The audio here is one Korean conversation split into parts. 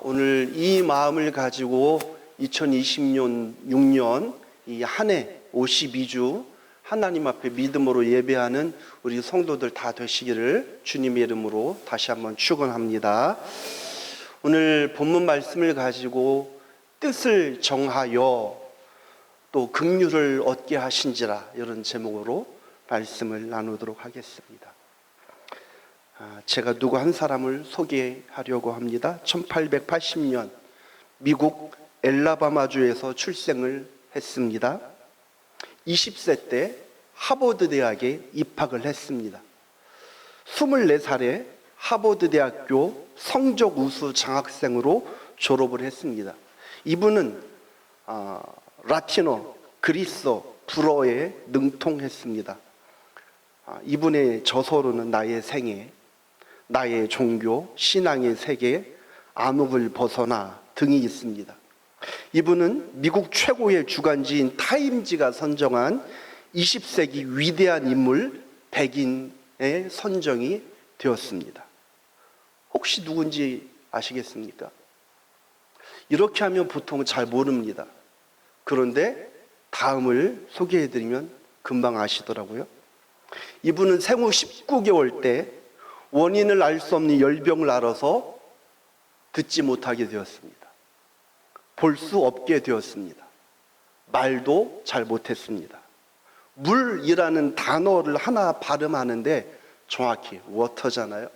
오늘 이 마음을 가지고 2020년 6년 이 한 해 52주 하나님 앞에 믿음으로 예배하는 우리 성도들 다 되시기를 주님의 이름으로 다시 한번 축원합니다. 오늘 본문 말씀을 가지고 뜻을 정하여 또 긍휼을 얻게 하신지라, 이런 제목으로 말씀을 나누도록 하겠습니다. 제가 누구 한 사람을 소개하려고 합니다. 1880년 미국 엘라바마주에서 출생을 했습니다. 20세 때 하버드 대학에 입학을 했습니다. 24살에 하버드 대학교 성적 우수 장학생으로 졸업을 했습니다. 이분은 라틴어, 그리스어, 불어에 능통했습니다. 이분의 저서로는 나의 생애, 나의 종교, 신앙의 세계, 암흑을 벗어나 등이 있습니다. 이분은 미국 최고의 주간지인 타임지가 선정한 20세기 위대한 인물 100인에 선정이 되었습니다. 혹시 누군지 아시겠습니까? 이렇게 하면 보통 잘 모릅니다. 그런데 다음을 소개해드리면 금방 아시더라고요. 이분은 생후 19개월 때 원인을 알 수 없는 열병을 앓아서 듣지 못하게 되었습니다. 볼 수 없게 되었습니다. 말도 잘 못했습니다. 물이라는 단어를 하나 발음하는데, 정확히 워터잖아요.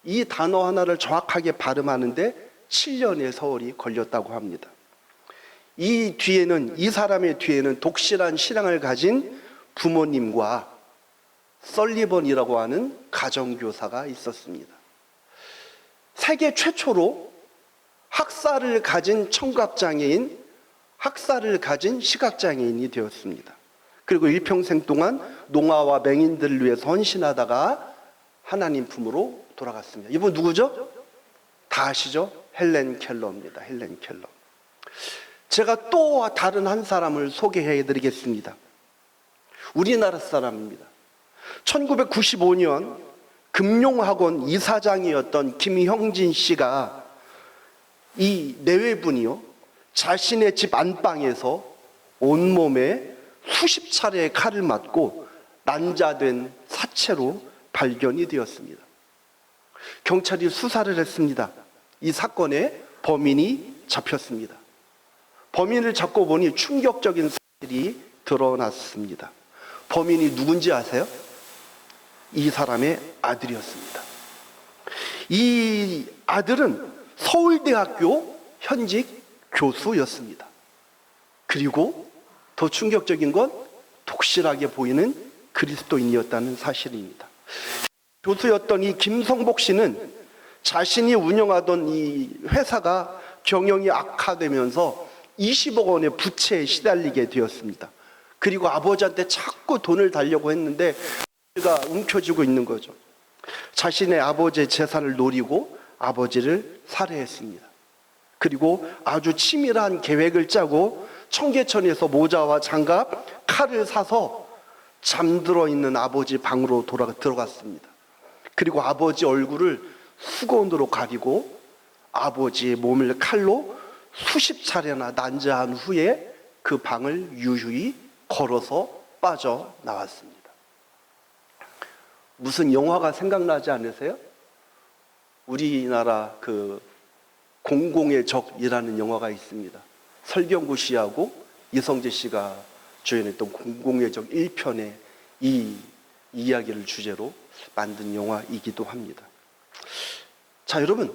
이 단어 하나를 정확하게 발음하는데 7년의 세월이 걸렸다고 합니다. 이 사람의 뒤에는 독실한 신앙을 가진 부모님과 설리번이라고 하는 가정교사가 있었습니다. 세계 최초로 학사를 가진 청각장애인, 학사를 가진 시각장애인이 되었습니다. 그리고 일평생 동안 농아와 맹인들을 위해서 헌신하다가 하나님 품으로 돌아갔습니다. 이분 누구죠? 다 아시죠? 헬렌 켈러입니다. 헬렌 켈러. 제가 또 다른 한 사람을 소개해 드리겠습니다. 우리나라 사람입니다. 1995년 금융학원 이사장이었던 김형진 씨가 이 내외분이요, 자신의 집 안방에서 온몸에 수십 차례의 칼을 맞고 난자된 사체로 발견이 되었습니다. 경찰이 수사를 했습니다. 이 사건의 범인이 잡혔습니다. 범인을 잡고 보니 충격적인 사실이 드러났습니다. 범인이 누군지 아세요? 이 사람의 아들이었습니다. 이 아들은 서울대학교 현직 교수였습니다. 그리고 더 충격적인 건 독실하게 보이는 그리스도인이었다는 사실입니다. 교수였던 이 김성복 씨는 자신이 운영하던 이 회사가 경영이 악화되면서 20억 원의 부채에 시달리게 되었습니다. 그리고 아버지한테 자꾸 돈을 달려고 했는데 가 움켜쥐고 있는 거죠. 자신의 아버지의 재산을 노리고 아버지를 살해했습니다. 그리고 아주 치밀한 계획을 짜고 청계천에서 모자와 장갑, 칼을 사서 잠들어 있는 아버지 방으로 들어갔습니다. 그리고 아버지 얼굴을 수건으로 가리고 아버지의 몸을 칼로 수십 차례나 난자한 후에 그 방을 유유히 걸어서 빠져나왔습니다. 무슨 영화가 생각나지 않으세요? 우리나라 그 공공의 적이라는 영화가 있습니다. 설경구 씨하고 이성재 씨가 주연했던 공공의 적 1편의 이 이야기를 주제로 만든 영화이기도 합니다. 자, 여러분,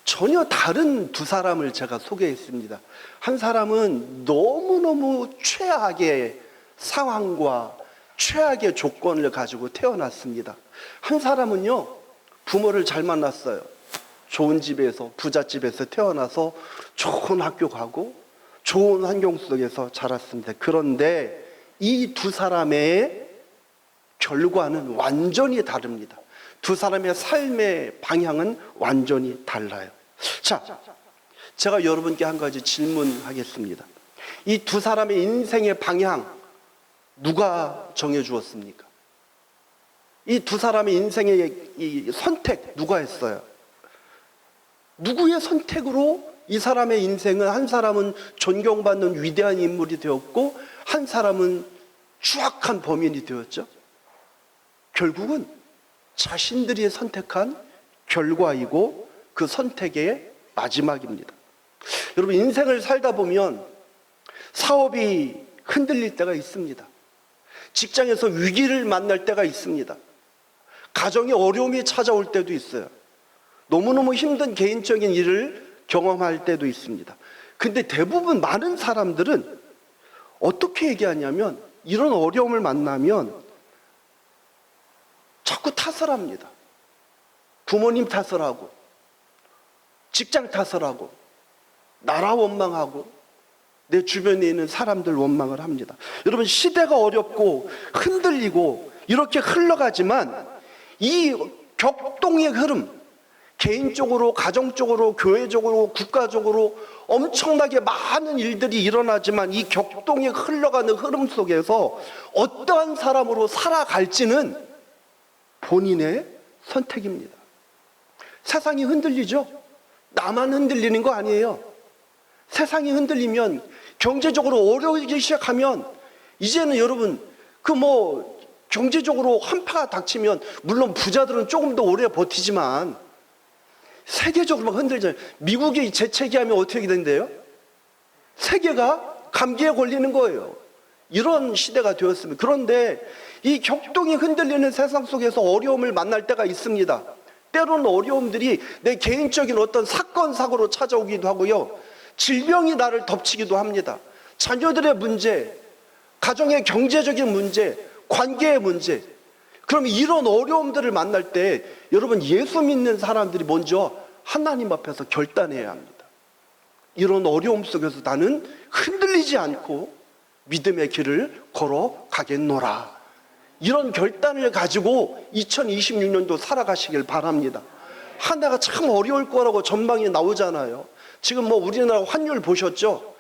전혀 다른 두 사람을 제가 소개했습니다. 한 사람은 너무너무 최악의 상황과 최악의 조건을 가지고 태어났습니다. 한 사람은요, 부모를 잘 만났어요. 좋은 집에서, 부잣집에서 태어나서 좋은 학교 가고 좋은 환경 속에서 자랐습니다. 그런데 이 두 사람의 결과는 완전히 다릅니다. 두 사람의 삶의 방향은 완전히 달라요. 자, 제가 여러분께 한 가지 질문하겠습니다. 이 두 사람의 인생의 방향 누가 정해주었습니까? 이 두 사람의 인생의 이 선택 누가 했어요? 누구의 선택으로 이 사람의 인생은, 한 사람은 존경받는 위대한 인물이 되었고 한 사람은 추악한 범인이 되었죠. 결국은 자신들이 선택한 결과이고 그 선택의 마지막입니다. 여러분, 인생을 살다 보면 사업이 흔들릴 때가 있습니다. 직장에서 위기를 만날 때가 있습니다. 가정에 어려움이 찾아올 때도 있어요. 너무너무 힘든 개인적인 일을 경험할 때도 있습니다. 근데 대부분 많은 사람들은 어떻게 얘기하냐면, 이런 어려움을 만나면 자꾸 탓을 합니다. 부모님 탓을 하고, 직장 탓을 하고, 나라 원망하고, 내 주변에 있는 사람들 원망을 합니다. 여러분, 시대가 어렵고 흔들리고 이렇게 흘러가지만 이 격동의 흐름, 개인적으로, 가정적으로, 교회적으로, 국가적으로 엄청나게 많은 일들이 일어나지만 이 격동에 흘러가는 흐름 속에서 어떠한 사람으로 살아갈지는 본인의 선택입니다. 세상이 흔들리죠? 나만 흔들리는 거 아니에요. 세상이 흔들리면, 경제적으로 어려워지기 시작하면, 이제는 여러분, 경제적으로 한파가 닥치면, 물론 부자들은 조금 더 오래 버티지만 세계적으로 막 흔들잖아요. 미국이 재채기하면 어떻게 된대요? 세계가 감기에 걸리는 거예요. 이런 시대가 되었습니다. 그런데 이 격동이 흔들리는 세상 속에서 어려움을 만날 때가 있습니다. 때로는 어려움들이 내 개인적인 어떤 사건, 사고로 찾아오기도 하고요. 질병이 나를 덮치기도 합니다. 자녀들의 문제, 가정의 경제적인 문제, 관계의 문제. 그럼 이런 어려움들을 만날 때 여러분, 예수 믿는 사람들이 먼저 하나님 앞에서 결단해야 합니다. 이런 어려움 속에서 나는 흔들리지 않고 믿음의 길을 걸어가겠노라. 이런 결단을 가지고 2026년도 살아가시길 바랍니다. 한 해가 참 어려울 거라고 전망이 나오잖아요. 지금 우리나라 환율 보셨죠?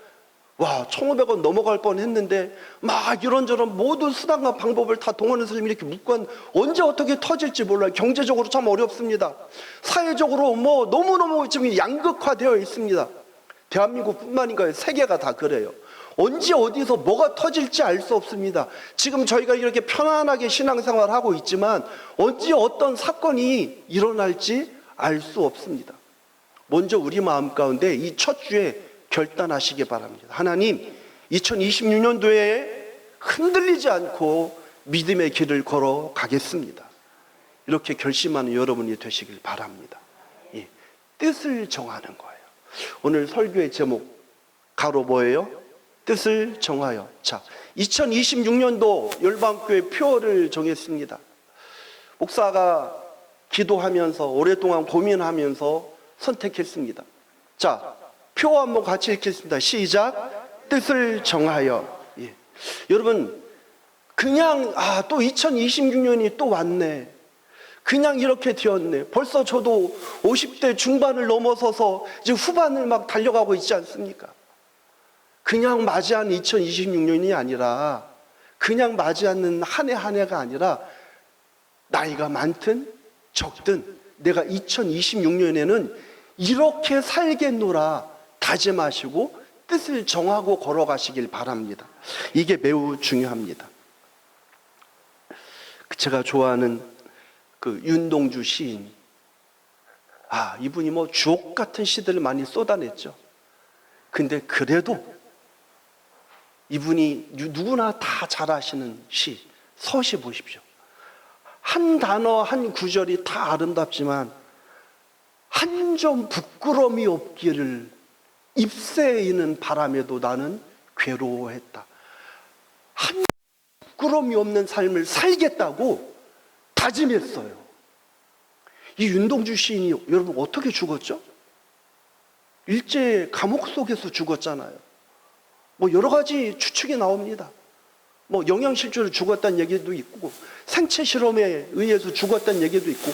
와, 1,500원 넘어갈 뻔 했는데 막 이런저런 모든 수단과 방법을 다 동원해서 이렇게 묶고, 언제 어떻게 터질지 몰라요. 경제적으로 참 어렵습니다. 사회적으로 너무너무 지금 양극화되어 있습니다. 대한민국뿐만인가요? 세계가 다 그래요. 언제 어디서 뭐가 터질지 알 수 없습니다. 지금 저희가 이렇게 편안하게 신앙생활을 하고 있지만 언제 어떤 사건이 일어날지 알 수 없습니다. 먼저 우리 마음 가운데 이 첫 주에 결단하시기 바랍니다. 하나님, 2026년도에 흔들리지 않고 믿음의 길을 걸어가겠습니다. 이렇게 결심하는 여러분이 되시길 바랍니다. 예, 뜻을 정하는 거예요. 오늘 설교의 제목 가로 뭐예요? 뜻을 정하여. 자, 2026년도 열방교회 표를 정했습니다. 목사가 기도하면서 오랫동안 고민하면서 선택했습니다. 자, 표 한번 같이 읽겠습니다. 시작. 뜻을 정하여. 예. 여러분, 그냥 또 2026년이 또 왔네, 그냥 이렇게 되었네, 벌써 저도 50대 중반을 넘어서서 이제 후반을 막 달려가고 있지 않습니까? 그냥 맞이하는 2026년이 아니라, 그냥 맞이하는 한 해 한 해가 아니라, 나이가 많든 적든 내가 2026년에는 이렇게 살겠노라 다짐하시고 뜻을 정하고 걸어가시길 바랍니다. 이게 매우 중요합니다. 제가 좋아하는 그 윤동주 시인, 이분이 주옥 같은 시들을 많이 쏟아냈죠. 근데 그래도 이분이 누구나 다 잘 아시는 서시 보십시오. 한 단어 한 구절이 다 아름답지만 한 점 부끄러움이 없기를 잎새이는 바람에도 나는 괴로워했다. 한 부끄러움이 없는 삶을 살겠다고 다짐했어요. 이 윤동주 시인이 여러분 어떻게 죽었죠? 일제 감옥 속에서 죽었잖아요. 여러 가지 추측이 나옵니다. 영양실조로 죽었다는 얘기도 있고, 생체 실험에 의해서 죽었다는 얘기도 있고.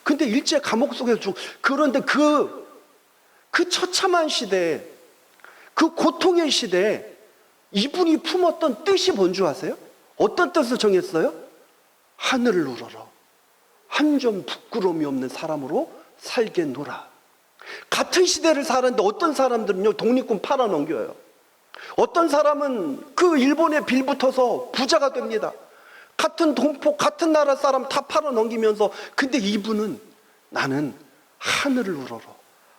근데 일제 감옥 속에서 그런데 그 처참한 시대에, 그 고통의 시대에 이분이 품었던 뜻이 뭔지 아세요? 어떤 뜻을 정했어요? 하늘을 우러러 한 점 부끄러움이 없는 사람으로 살겠노라. 같은 시대를 살았는데 어떤 사람들은요, 독립군 팔아넘겨요. 어떤 사람은 그 일본에 빌붙어서 부자가 됩니다. 같은 동포, 같은 나라 사람 다 팔아넘기면서, 근데 이분은 나는 하늘을 우러러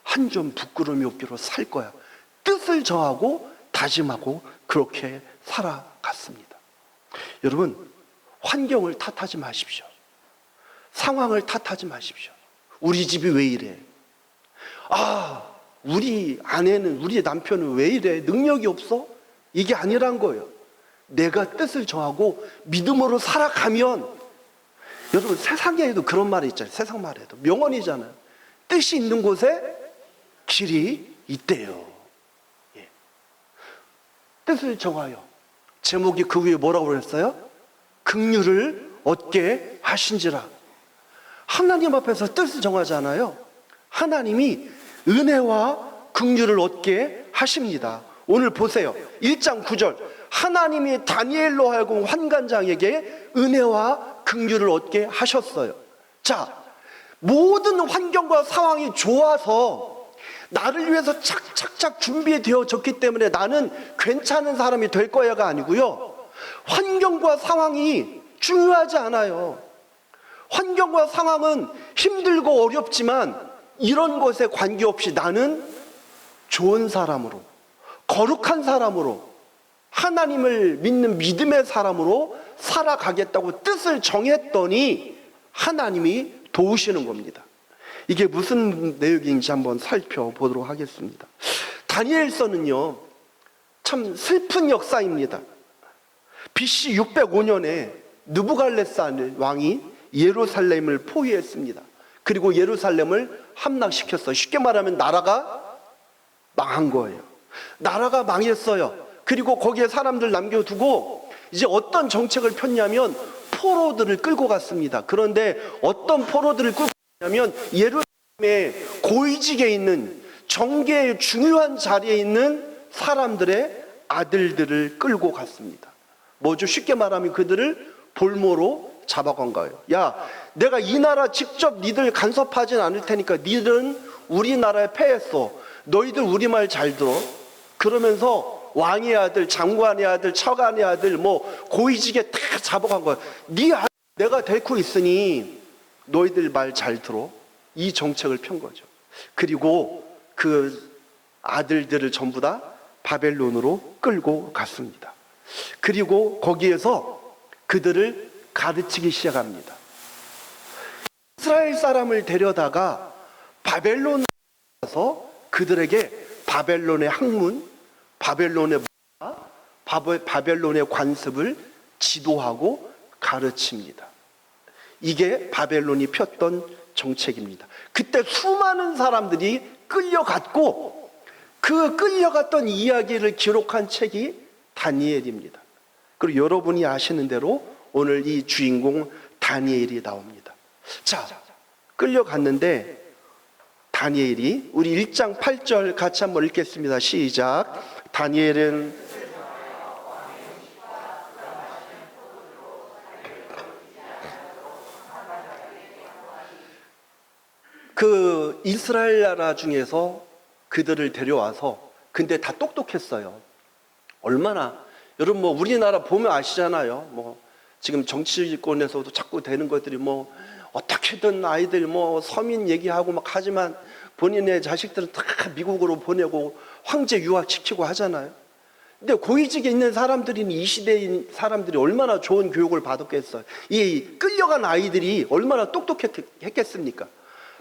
한 점 부끄러움이 없기로 살 거야. 뜻을 정하고 다짐하고 그렇게 살아갔습니다. 여러분, 환경을 탓하지 마십시오. 상황을 탓하지 마십시오. 우리 집이 왜 이래? 우리 아내는, 우리 남편은 왜 이래? 능력이 없어? 이게 아니란 거예요. 내가 뜻을 정하고 믿음으로 살아가면, 여러분, 세상에도 그런 말이 있잖아요. 세상 말에도 명언이잖아요. 뜻이 있는 곳에 길이 있대요. 예. 뜻을 정하여, 제목이 그 위에 뭐라고 그랬어요? 긍휼을 얻게 하신지라. 하나님 앞에서 뜻을 정하잖아요. 하나님이 은혜와 긍휼을 얻게 하십니다. 오늘 보세요. 1장 9절. 하나님이 다니엘로 하여금 환관장에게 은혜와 긍휼을 얻게 하셨어요. 자, 모든 환경과 상황이 좋아서 나를 위해서 착착착 준비되어졌기 때문에 나는 괜찮은 사람이 될 거야가 아니고요. 환경과 상황이 중요하지 않아요. 환경과 상황은 힘들고 어렵지만 이런 것에 관계없이 나는 좋은 사람으로, 거룩한 사람으로, 하나님을 믿는 믿음의 사람으로 살아가겠다고 뜻을 정했더니 하나님이 도우시는 겁니다. 이게 무슨 내용인지 한번 살펴보도록 하겠습니다. 다니엘서는요, 참 슬픈 역사입니다. BC 605년에 느부갈네살 왕이 예루살렘을 포위했습니다. 그리고 예루살렘을 함락시켰어요. 쉽게 말하면 나라가 망한 거예요. 나라가 망했어요. 그리고 거기에 사람들 남겨두고 이제 어떤 정책을 폈냐면 포로들을 끌고 갔습니다. 그런데 어떤 포로들을 끌고 갔냐면 예루살렘의 고위직에 있는, 정계의 중요한 자리에 있는 사람들의 아들들을 끌고 갔습니다. 뭐죠? 쉽게 말하면 그들을 볼모로 잡아간 거예요. 야, 내가 이 나라 직접 니들 간섭하진 않을 테니까 니들은 우리나라에 패했어. 너희들 우리 말 잘 들어. 그러면서 왕의 아들, 장관의 아들, 처관의 아들, 뭐 고위직에 다 잡아간 거예요. 네 아들 내가 데리고 있으니 너희들 말 잘 들어. 이 정책을 편 거죠. 그리고 그 아들들을 전부 다 바벨론으로 끌고 갔습니다. 그리고 거기에서 그들을 가르치기 시작합니다. 이스라엘 사람을 데려다가 바벨론에 가서 그들에게 바벨론의 학문, 바벨론의 문화, 바벨론의 관습을 지도하고 가르칩니다. 이게 바벨론이 폈던 정책입니다. 그때 수많은 사람들이 끌려갔고 그 끌려갔던 이야기를 기록한 책이 다니엘입니다. 그리고 여러분이 아시는 대로 오늘 이 주인공 다니엘이 나옵니다. 자, 끌려갔는데 다니엘이, 우리 1장 8절 같이 한번 읽겠습니다. 시작. 다니엘은 그 이스라엘 나라 중에서 그들을 데려와서, 근데 다 똑똑했어요. 얼마나, 여러분 뭐 우리나라 보면 아시잖아요. 뭐 지금 정치권에서도 자꾸 되는 것들이 뭐 어떻게든 아이들 뭐 서민 얘기하고 막 하지만 본인의 자식들은 다 미국으로 보내고 황제 유학시키고 하잖아요. 근데 고위직에 있는 사람들인 이 시대인 사람들이 얼마나 좋은 교육을 받았겠어요. 이 끌려간 아이들이 얼마나 똑똑했겠습니까?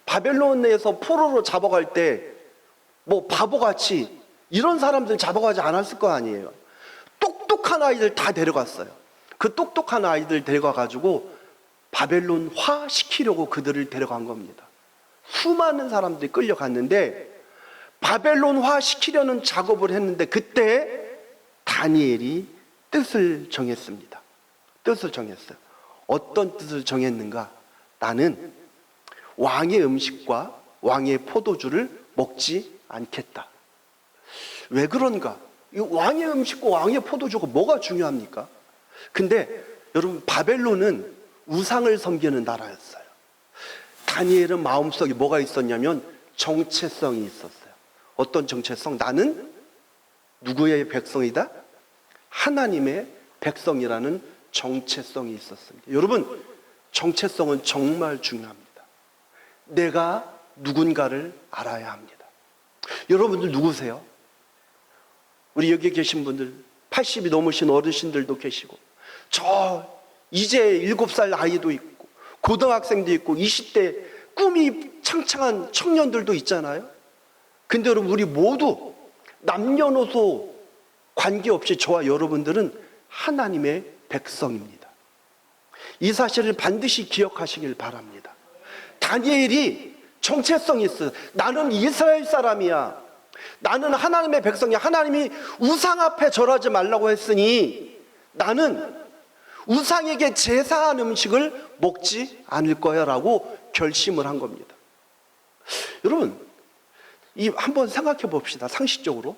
바벨론에서 포로로 잡아갈 때 뭐 바보같이 이런 사람들 잡아가지 않았을 거 아니에요. 똑똑한 아이들 다 데려갔어요. 그 똑똑한 아이들 데려가가지고 바벨론화 시키려고 그들을 데려간 겁니다. 수많은 사람들이 끌려갔는데 바벨론화 시키려는 작업을 했는데 그때 다니엘이 뜻을 정했습니다. 뜻을 정했어요. 어떤 뜻을 정했는가? 나는 왕의 음식과 왕의 포도주를 먹지 않겠다. 왜 그런가? 이 왕의 음식과 왕의 포도주가 뭐가 중요합니까? 근데 여러분, 바벨론은 우상을 섬기는 나라였어요. 다니엘은 마음속에 뭐가 있었냐면 정체성이 있었어요. 어떤 정체성? 나는 누구의 백성이다? 하나님의 백성이라는 정체성이 있었습니다. 여러분, 정체성은 정말 중요합니다. 내가 누군가를 알아야 합니다. 여러분들 누구세요? 우리 여기 계신 분들, 80이 넘으신 어르신들도 계시고, 저 이제 7살 아이도 있고, 고등학생도 있고, 20대 꿈이 창창한 청년들도 있잖아요. 근데 여러분, 우리 모두 남녀노소 관계없이 저와 여러분들은 하나님의 백성입니다. 이 사실을 반드시 기억하시길 바랍니다. 다니엘이 정체성이 있어요. 나는 이스라엘 사람이야. 나는 하나님의 백성이야. 하나님이 우상 앞에 절하지 말라고 했으니 나는 우상에게 제사한 음식을 먹지 않을 거야 라고 결심을 한 겁니다. 여러분, 한번 생각해 봅시다. 상식적으로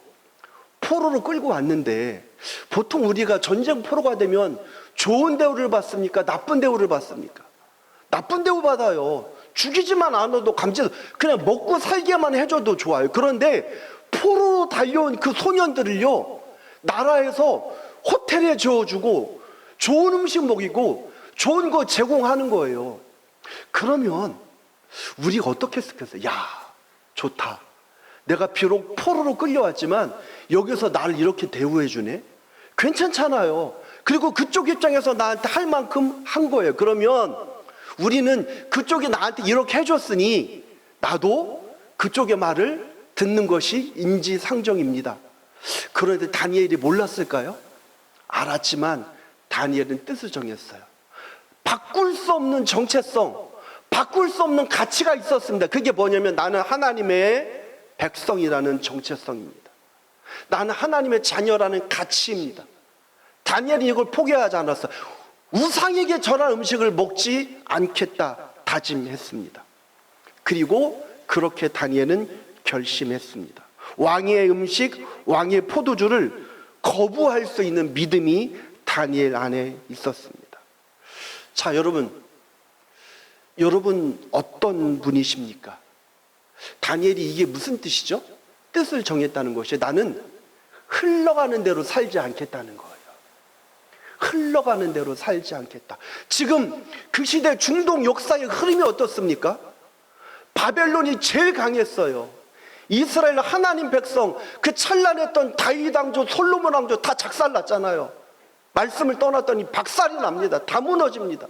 포로로 끌고 왔는데, 보통 우리가 전쟁 포로가 되면 좋은 대우를 받습니까? 나쁜 대우를 받습니까? 나쁜 대우 받아요. 죽이지만 않아도 그냥 먹고 살게만 해줘도 좋아요. 그런데 포로로 달려온 그 소년들을요, 나라에서 호텔에 재워주고 좋은 음식 먹이고 좋은 거 제공하는 거예요. 그러면 우리가 어떻게 했겠어요? 야, 좋다. 내가 비록 포로로 끌려왔지만 여기서 나를 이렇게 대우해 주네? 괜찮잖아요. 그리고 그쪽 입장에서 나한테 할 만큼 한 거예요. 그러면 우리는 그쪽이 나한테 이렇게 해줬으니 나도 그쪽의 말을 듣는 것이 인지상정입니다. 그런데 다니엘이 몰랐을까요? 알았지만 다니엘은 뜻을 정했어요. 바꿀 수 없는 정체성, 바꿀 수 없는 가치가 있었습니다. 그게 뭐냐면 나는 하나님의 백성이라는 정체성입니다. 나는 하나님의 자녀라는 가치입니다. 다니엘이 이걸 포기하지 않았어요. 우상에게 절한 음식을 먹지 않겠다 다짐했습니다. 그리고 그렇게 다니엘은 결심했습니다. 왕의 음식, 왕의 포도주를 거부할 수 있는 믿음이 다니엘 안에 있었습니다. 자, 여러분 어떤 분이십니까? 다니엘이 이게 무슨 뜻이죠? 뜻을 정했다는 것이 나는 흘러가는 대로 살지 않겠다는 거예요. 흘러가는 대로 살지 않겠다. 지금 그 시대 중동 역사의 흐름이 어떻습니까? 바벨론이 제일 강했어요. 이스라엘 하나님 백성, 그 찬란했던 다윗 왕조, 솔로몬 왕조 다 작살났잖아요. 말씀을 떠났더니 박살이 납니다. 다 무너집니다.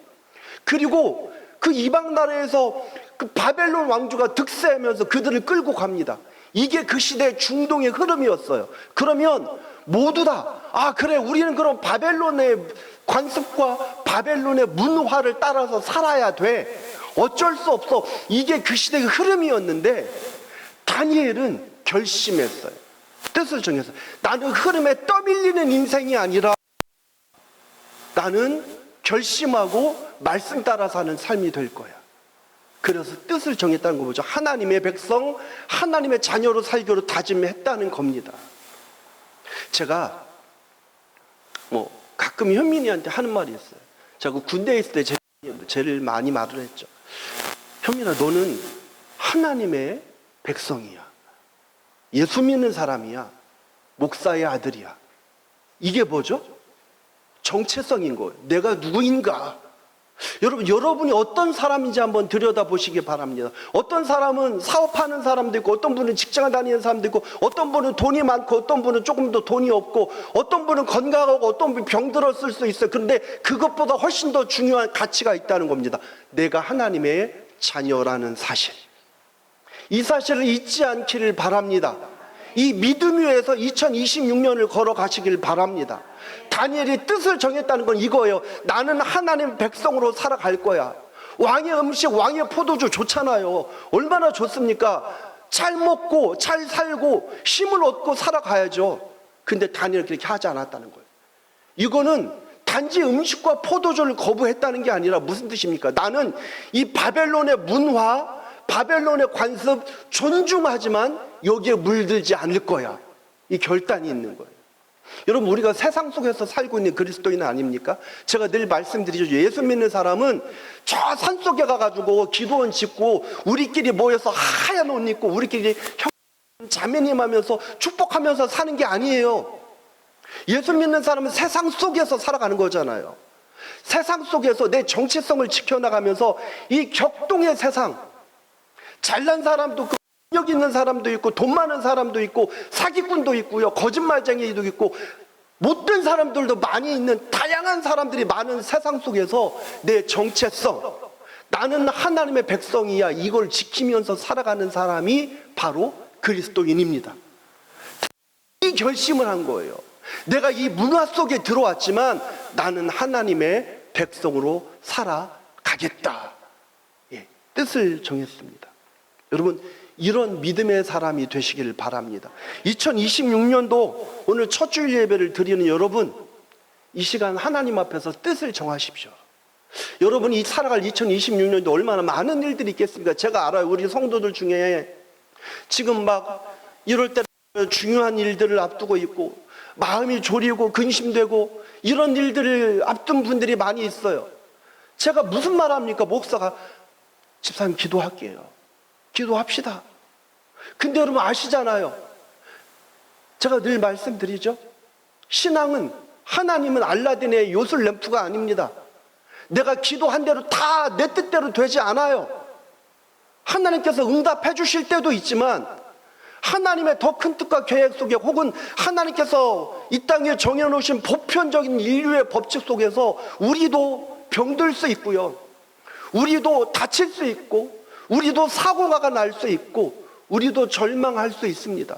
그리고 그 이방 나라에서 그 바벨론 왕조가 득세하면서 그들을 끌고 갑니다. 이게 그 시대의 중동의 흐름이었어요. 그러면 모두 다, 그래, 우리는 그럼 바벨론의 관습과 바벨론의 문화를 따라서 살아야 돼. 어쩔 수 없어. 이게 그 시대의 흐름이었는데 다니엘은 결심했어요. 뜻을 정했어요. 나는 흐름에 떠밀리는 인생이 아니라 나는 결심하고 말씀 따라 사는 삶이 될 거야. 그래서 뜻을 정했다는 거 보죠. 하나님의 백성, 하나님의 자녀로 살기로 다짐했다는 겁니다. 제가 가끔 현민이한테 하는 말이 있어요. 제가 군대에 있을 때 제일 많이 말을 했죠. 현민아, 너는 하나님의 백성이야. 예수 믿는 사람이야. 목사의 아들이야. 이게 뭐죠? 정체성인 거예요. 내가 누구인가? 여러분이 어떤 사람인지 한번 들여다보시기 바랍니다. 어떤 사람은 사업하는 사람도 있고, 어떤 분은 직장을 다니는 사람도 있고, 어떤 분은 돈이 많고, 어떤 분은 조금 더 돈이 없고, 어떤 분은 건강하고, 어떤 분은 병들었을 수 있어요. 그런데 그것보다 훨씬 더 중요한 가치가 있다는 겁니다. 내가 하나님의 자녀라는 사실. 이 사실을 잊지 않기를 바랍니다. 이 믿음 위에서 2026년을 걸어가시길 바랍니다. 다니엘이 뜻을 정했다는 건 이거예요. 나는 하나님 백성으로 살아갈 거야. 왕의 음식, 왕의 포도주 좋잖아요. 얼마나 좋습니까? 잘 먹고 잘 살고 힘을 얻고 살아가야죠. 근데 다니엘은 그렇게 하지 않았다는 거예요. 이거는 단지 음식과 포도주를 거부했다는 게 아니라 무슨 뜻입니까? 나는 이 바벨론의 문화, 바벨론의 관습 존중하지만 여기에 물들지 않을 거야. 이 결단이 있는 거예요. 여러분, 우리가 세상 속에서 살고 있는 그리스도인 아닙니까? 제가 늘 말씀드리죠. 예수 믿는 사람은 저 산속에 가가지고 기도원 짓고 우리끼리 모여서 하얀 옷 입고 우리끼리 형 자매님 하면서 축복하면서 사는 게 아니에요. 예수 믿는 사람은 세상 속에서 살아가는 거잖아요. 세상 속에서 내 정체성을 지켜나가면서 이 격동의 세상, 잘난 사람도 있고 능력 있는 사람도 있고 돈 많은 사람도 있고 사기꾼도 있고요, 거짓말쟁이도 있고 못된 사람들도 많이 있는 다양한 사람들이 많은 세상 속에서 내 정체성, 나는 하나님의 백성이야, 이걸 지키면서 살아가는 사람이 바로 그리스도인입니다. 이 결심을 한 거예요. 내가 이 문화 속에 들어왔지만 나는 하나님의 백성으로 살아가겠다. 예, 뜻을 정했습니다. 여러분, 이런 믿음의 사람이 되시길 바랍니다. 2026년도 오늘 첫 주일 예배를 드리는 여러분, 이 시간 하나님 앞에서 뜻을 정하십시오. 여러분이 살아갈 2026년도 얼마나 많은 일들이 있겠습니까? 제가 알아요. 우리 성도들 중에 지금 막 이럴 때 중요한 일들을 앞두고 있고 마음이 졸이고 근심되고 이런 일들을 앞둔 분들이 많이 있어요. 제가 무슨 말 합니까? 목사가 집사님 기도할게요. 기도합시다. 근데 여러분 아시잖아요. 제가 늘 말씀드리죠. 신앙은, 하나님은 알라딘의 요술 램프가 아닙니다. 내가 기도한 대로 다 내 뜻대로 되지 않아요. 하나님께서 응답해 주실 때도 있지만 하나님의 더 큰 뜻과 계획 속에, 혹은 하나님께서 이 땅에 정해놓으신 보편적인 인류의 법칙 속에서 우리도 병들 수 있고요, 우리도 다칠 수 있고, 우리도 사고가 날 수 있고, 우리도 절망할 수 있습니다.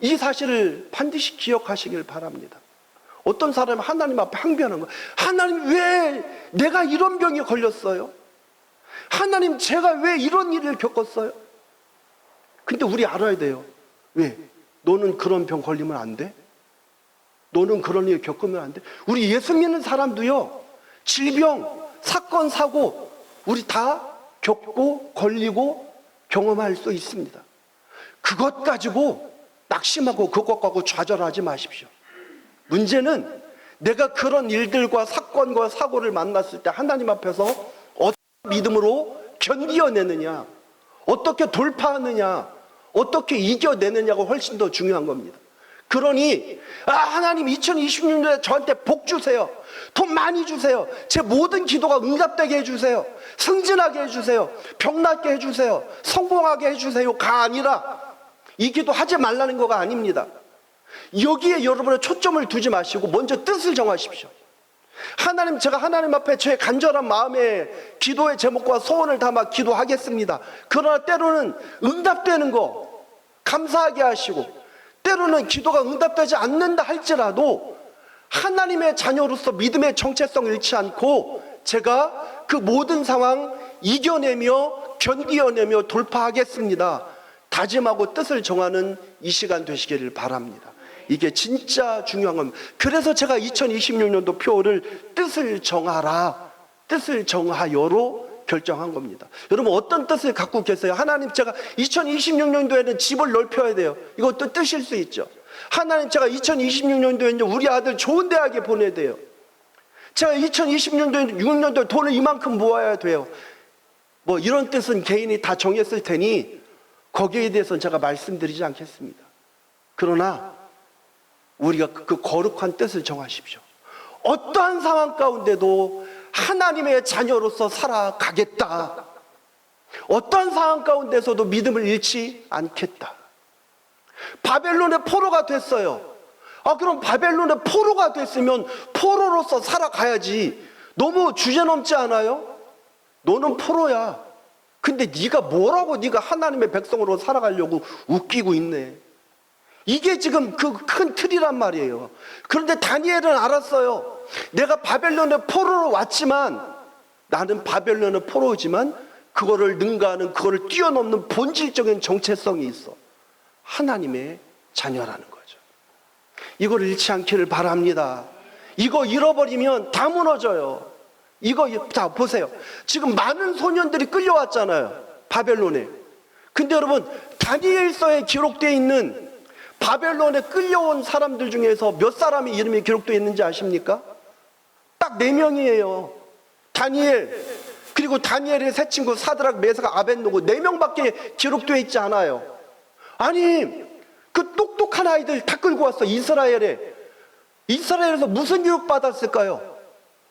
이 사실을 반드시 기억하시길 바랍니다. 어떤 사람은 하나님 앞에 항변한 거예요. 하나님, 왜 내가 이런 병에 걸렸어요? 하나님, 제가 왜 이런 일을 겪었어요? 근데 우리 알아야 돼요. 왜? 너는 그런 병 걸리면 안 돼? 너는 그런 일 겪으면 안 돼? 우리 예수 믿는 사람도요, 질병, 사건, 사고 우리 다 겪고 걸리고 경험할 수 있습니다. 그것 가지고 낙심하고 그것 가지고 좌절하지 마십시오. 문제는 내가 그런 일들과 사건과 사고를 만났을 때 하나님 앞에서 어떤 믿음으로 견디어내느냐, 어떻게 돌파하느냐, 어떻게 이겨내느냐가 훨씬 더 중요한 겁니다. 그러니 하나님 2026년에 저한테 복 주세요. 돈 많이 주세요. 제 모든 기도가 응답되게 해주세요. 승진하게 해주세요. 병 낫게 해주세요. 성공하게 해주세요가 아니라, 이 기도 하지 말라는 거가 아닙니다. 여기에 여러분의 초점을 두지 마시고 먼저 뜻을 정하십시오. 하나님, 제가 하나님 앞에 저의 간절한 마음에 기도의 제목과 소원을 담아 기도하겠습니다. 그러나 때로는 응답되는 거 감사하게 하시고, 때로는 기도가 응답되지 않는다 할지라도 하나님의 자녀로서 믿음의 정체성을 잃지 않고 제가 그 모든 상황 이겨내며 견디어내며 돌파하겠습니다, 다짐하고 뜻을 정하는 이 시간 되시기를 바랍니다. 이게 진짜 중요한 겁니다. 그래서 제가 2026년도 표를 뜻을 정하라, 뜻을 정하여로 결정한 겁니다. 여러분, 어떤 뜻을 갖고 계세요? 하나님, 제가 2026년도에는 집을 넓혀야 돼요. 이것도 뜻일 수 있죠. 하나님, 제가 2026년도에는 우리 아들 좋은 대학에 보내야 돼요. 제가 2026년도에 돈을 이만큼 모아야 돼요. 뭐 이런 뜻은 개인이 다 정했을 테니 거기에 대해서는 제가 말씀드리지 않겠습니다. 그러나 우리가 그 거룩한 뜻을 정하십시오. 어떠한 상황 가운데도 하나님의 자녀로서 살아가겠다. 어떠한 상황 가운데서도 믿음을 잃지 않겠다. 바벨론의 포로가 됐어요. 그럼 바벨론의 포로가 됐으면 포로로서 살아가야지. 너무 주제넘지 않아요? 너는 포로야. 근데 네가 뭐라고 네가 하나님의 백성으로 살아가려고 웃기고 있네. 이게 지금 그 큰 틀이란 말이에요. 그런데 다니엘은 알았어요. 내가 바벨론의 포로로 왔지만, 나는 바벨론의 포로지만 그거를 능가하는, 그거를 뛰어넘는 본질적인 정체성이 있어. 하나님의 자녀라는 거죠. 이걸 잃지 않기를 바랍니다. 이거 잃어버리면 다 무너져요. 자, 보세요. 지금 많은 소년들이 끌려왔잖아요, 바벨론에. 근데 여러분, 다니엘서에 기록되어 있는 바벨론에 끌려온 사람들 중에서 몇 사람의 이름이 기록되어 있는지 아십니까? 딱 4명이에요. 다니엘, 그리고 다니엘의 세 친구 사드락, 메삭, 아벳노고 4명밖에 기록되어 있지 않아요. 아니, 그 똑똑한 아이들 다 끌고 왔어. 이스라엘에서 무슨 교육 받았을까요?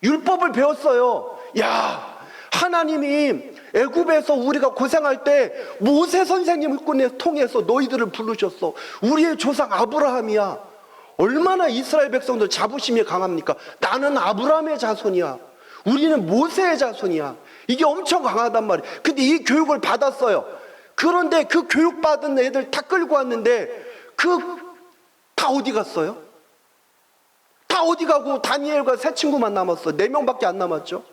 율법을 배웠어요. 야, 하나님이 애굽에서 우리가 고생할 때 모세 선생님을 통해서 너희들을 부르셨어. 우리의 조상 아브라함이야. 얼마나 이스라엘 백성들 자부심이 강합니까? 나는 아브라함의 자손이야. 우리는 모세의 자손이야. 이게 엄청 강하단 말이에요. 근데 이 교육을 받았어요. 그런데 그 교육받은 애들 다 끌고 왔는데 다 어디 갔어요? 다 어디 가고 다니엘과 세 친구만 남았어. 4명밖에 안 남았죠.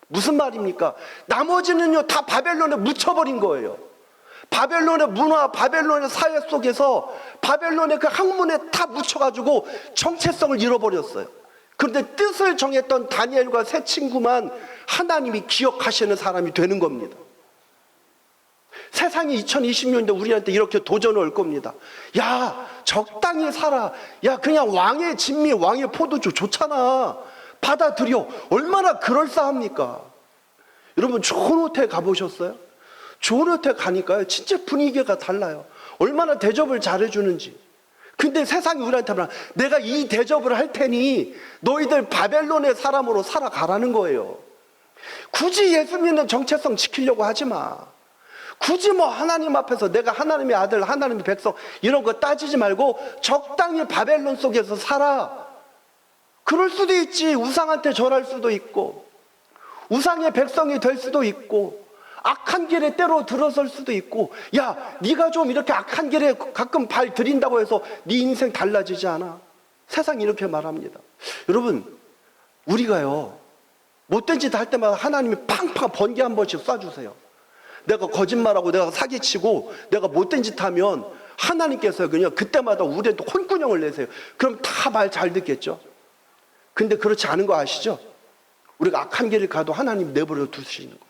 무슨 말입니까? 나머지는요 다 바벨론에 묻혀버린 거예요. 바벨론의 문화, 바벨론의 사회 속에서 바벨론의 그 학문에 다 묻혀가지고 정체성을 잃어버렸어요. 그런데 뜻을 정했던 다니엘과 세 친구만 하나님이 기억하시는 사람이 되는 겁니다. 세상이 2020년인데 우리한테 이렇게 도전을 올 겁니다. 야, 적당히 살아. 야, 그냥 왕의 진미, 왕의 포도주 좋잖아. 받아들여. 얼마나 그럴싸합니까? 여러분, 좋은 호텔 가보셨어요? 좋은 호텔 가니까요 진짜 분위기가 달라요. 얼마나 대접을 잘해주는지. 근데 세상이 우리한테 말하면 내가 이 대접을 할 테니 너희들 바벨론의 사람으로 살아가라는 거예요. 굳이 예수 믿는 정체성 지키려고 하지 마. 굳이 뭐 하나님 앞에서 내가 하나님의 아들, 하나님의 백성 이런 거 따지지 말고 적당히 바벨론 속에서 살아. 그럴 수도 있지. 우상한테 절할 수도 있고 우상의 백성이 될 수도 있고 악한 길에 때로 들어설 수도 있고. 야, 네가 좀 이렇게 악한 길에 가끔 발 들인다고 해서 네 인생 달라지지 않아. 세상이 이렇게 말합니다. 여러분, 우리가요 못된 짓 할 때마다 하나님이 팡팡 번개 한 번씩 쏴주세요. 내가 거짓말하고 내가 사기치고 내가 못된 짓 하면 하나님께서 그냥 그때마다 우리한테 혼꾸녕을 내세요. 그럼 다 말 잘 듣겠죠. 근데 그렇지 않은 거 아시죠? 우리가 악한 길을 가도 하나님 내버려 두시는 거예요.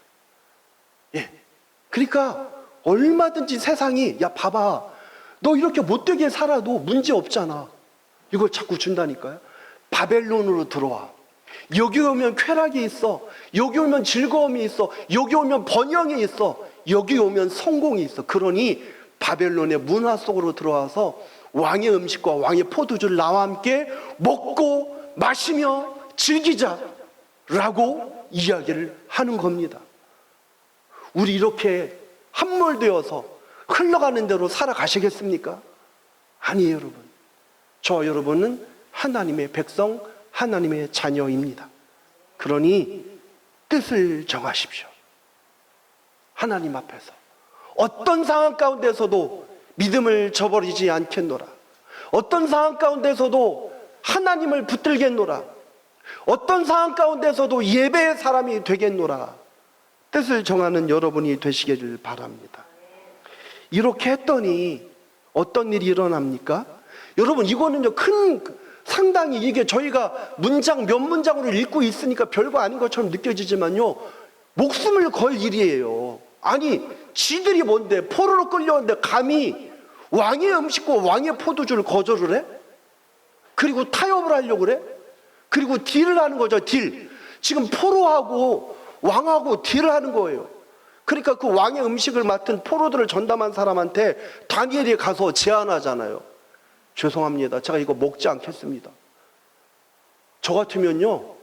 예. 그러니까 얼마든지 세상이 야 봐봐 너 이렇게 못되게 살아도 문제 없잖아. 이걸 자꾸 준다니까요. 바벨론으로 들어와. 여기 오면 쾌락이 있어. 여기 오면 즐거움이 있어. 여기 오면 번영이 있어. 여기 오면 성공이 있어. 그러니 바벨론의 문화 속으로 들어와서 왕의 음식과 왕의 포도주를 나와 함께 먹고 마시며 즐기자라고 이야기를 하는 겁니다. 우리 이렇게 함몰되어서 흘러가는 대로 살아가시겠습니까? 아니에요, 여러분. 저 여러분은 하나님의 백성, 하나님의 자녀입니다. 그러니 뜻을 정하십시오. 하나님 앞에서 어떤 상황 가운데서도 믿음을 저버리지 않겠노라. 어떤 상황 가운데서도 하나님을 붙들겠노라. 어떤 상황 가운데서도 예배의 사람이 되겠노라. 뜻을 정하는 여러분이 되시기를 바랍니다. 이렇게 했더니 어떤 일이 일어납니까? 여러분, 이거는요 상당히 이게 저희가 문장 몇 문장으로 읽고 있으니까 별거 아닌 것처럼 느껴지지만요 목숨을 걸 일이에요. 아니 지들이 뭔데 포로로 끌려왔는데 감히 왕의 음식과 왕의 포도주를 거절을 해? 그리고 타협을 하려고 그래? 그리고 딜을 하는 거죠. 딜. 지금 포로하고 왕하고 딜을 하는 거예요. 그러니까 그 왕의 음식을 맡은 포로들을 전담한 사람한테 다니엘이 가서 제안하잖아요. 죄송합니다. 제가 이거 먹지 않겠습니다. 저 같으면요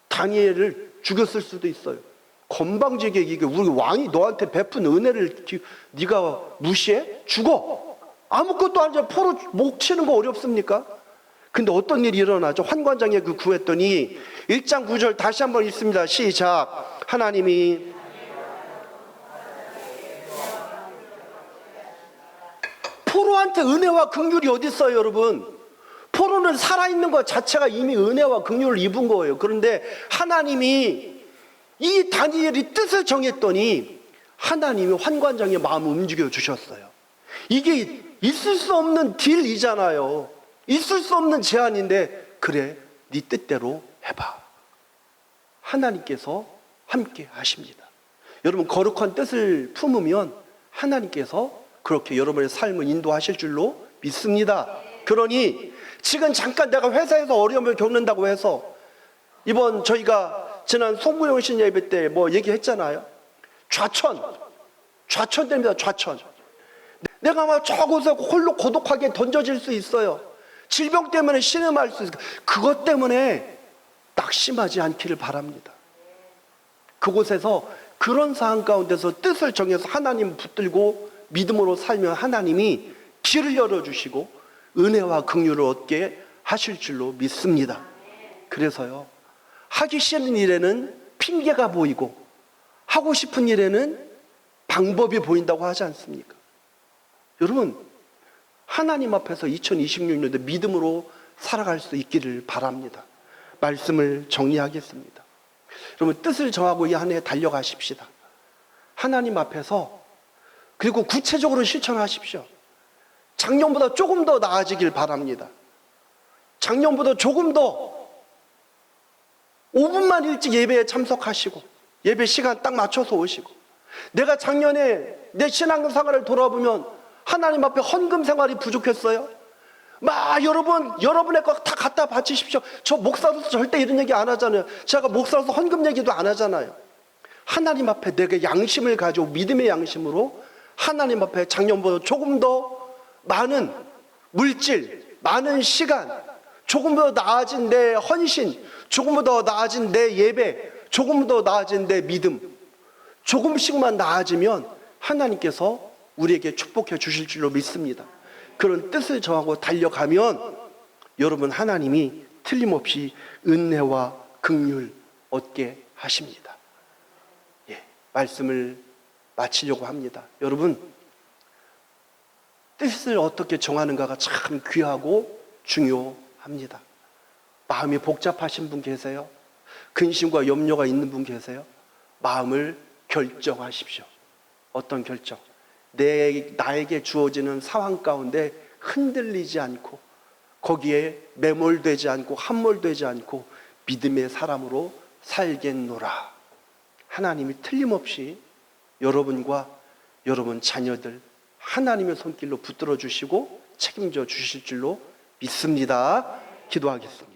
다니엘을 죽였을 수도 있어요. 건방지게 이게 우리 왕이 너한테 베푼 은혜를 네가 무시해? 죽어. 아무것도 아니죠. 포로 목 치는 거 어렵습니까? 근데 어떤 일이 일어나죠? 환관장에 구했더니 1장 9절 다시 한번 읽습니다. 시작. 하나님이 포로한테 은혜와 긍휼이 어디 있어요, 여러분? 포로는 살아있는 것 자체가 이미 은혜와 긍휼을 입은 거예요. 그런데 하나님이 이 다니엘이 뜻을 정했더니 하나님이 환관장의 마음을 움직여 주셨어요. 이게 있을 수 없는 딜이잖아요. 있을 수 없는 제안인데 그래, 네 뜻대로 해봐. 하나님께서 함께 하십니다. 여러분, 거룩한 뜻을 품으면 하나님께서 그렇게 여러분의 삶을 인도하실 줄로 믿습니다. 그러니 지금 잠깐 내가 회사에서 어려움을 겪는다고 해서 이번 저희가 지난 송구영신 예배 때 뭐 얘기했잖아요. 좌천됩니다. 좌천. 내가 막 저곳에 홀로 고독하게 던져질 수 있어요. 질병 때문에 신음할 수 있어요. 그것 때문에 낙심하지 않기를 바랍니다. 그곳에서 그런 상황 가운데서 뜻을 정해서 하나님 붙들고 믿음으로 살면 하나님이 길을 열어주시고 은혜와 긍휼을 얻게 하실 줄로 믿습니다. 그래서요, 하기 싫은 일에는 핑계가 보이고 하고 싶은 일에는 방법이 보인다고 하지 않습니까? 여러분, 하나님 앞에서 2026년도 믿음으로 살아갈 수 있기를 바랍니다. 말씀을 정리하겠습니다. 여러분, 뜻을 정하고 이 한 해 달려가십시다. 하나님 앞에서, 그리고 구체적으로 실천하십시오. 작년보다 조금 더 나아지길 바랍니다. 작년보다 조금 더 5분만 일찍 예배에 참석하시고 예배 시간 딱 맞춰서 오시고, 내가 작년에 내 신앙생활을 돌아보면 하나님 앞에 헌금 생활이 부족했어요. 여러분의 거 다 갖다 바치십시오. 저 목사로서 절대 이런 얘기 안 하잖아요. 제가 목사로서 헌금 얘기도 안 하잖아요. 하나님 앞에 내게 양심을 가지고 믿음의 양심으로 하나님 앞에 작년보다 조금 더 많은 물질, 많은 시간, 조금 더 나아진 내 헌신, 조금 더 나아진 내 예배, 조금 더 나아진 내 믿음, 조금씩만 나아지면 하나님께서 우리에게 축복해 주실 줄로 믿습니다. 그런 뜻을 정하고 달려가면 여러분, 하나님이 틀림없이 은혜와 긍휼 얻게 하십니다. 말씀을 마치려고 합니다. 여러분, 뜻을 어떻게 정하는가가 참 귀하고 중요합니다. 마음이 복잡하신 분 계세요? 근심과 염려가 있는 분 계세요? 마음을 결정하십시오. 어떤 결정? 나에게 주어지는 상황 가운데 흔들리지 않고, 거기에 매몰되지 않고 함몰되지 않고 믿음의 사람으로 살겠노라. 하나님이 틀림없이 여러분과 여러분 자녀들 하나님의 손길로 붙들어 주시고 책임져 주실 줄로 믿습니다. 기도하겠습니다.